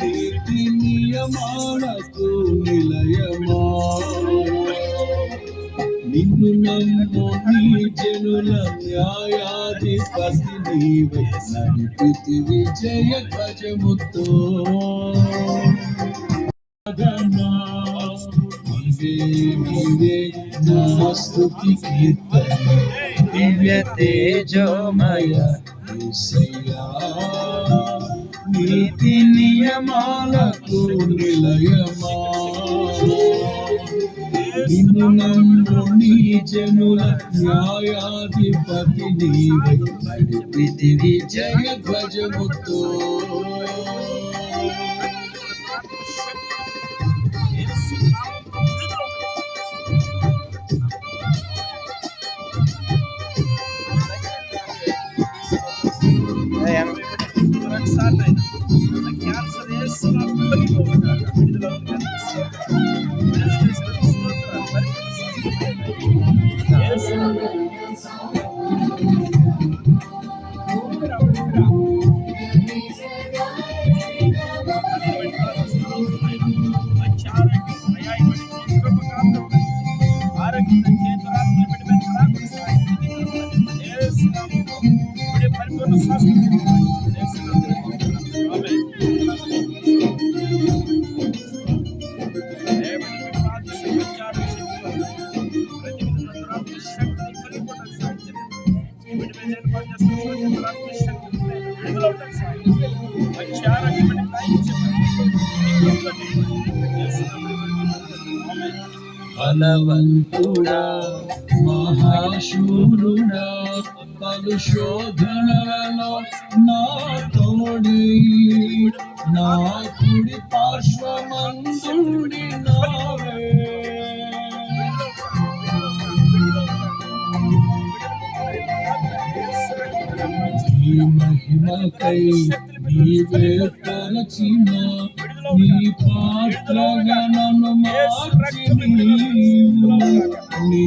నీతి నియమాలకు నిలయమా నిన్ను నమ్ము నీ జనుల న్యాయాధిపతి నీవై నడిపితి విజయ ధ్వజముతో నీవే నా స్తుతి కీర్తన దివ్య తేజోమయ యేసయ్యా నీతి నియమాలకు నిలయమా నిన్ను నమ్ము నీ జనుల న్యాయాధిపతి నీవై నడిపితి విజయ ధ్వజముతో బలవంతుడా మహాశూరుడా పలు శోధనలలో నా తోడి నా కుడి పార్శ్వమందుండి నావే ఈ మహిమకై నీవే తలచిన నీ పాత్రగా నన్ను మార్చి నీ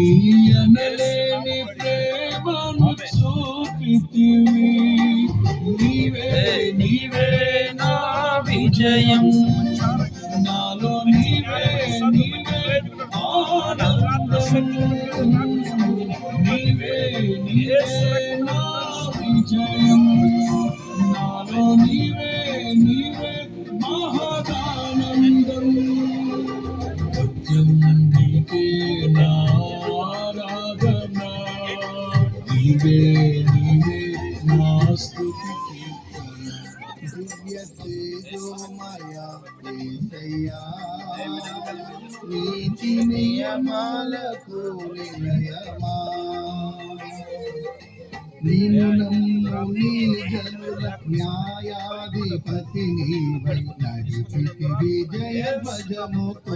అనలేని ప్రేమను చూపితివి నీవే నా విజయం నాలో నీవే ఆనందం నీవే నా విజయం నాలో నీవే మహదానందం నీకే నా ఆరాధన నీవే నా స్తుతి కీర్తన దివ్య తేజోమయ యేసయ్యా నీతి నియమాలకు నిలయమా నిన్ను నమ్ము నీ జనుల న్యాయాధిపతి నీవై నడిపితి విజయ ధ్వజముతో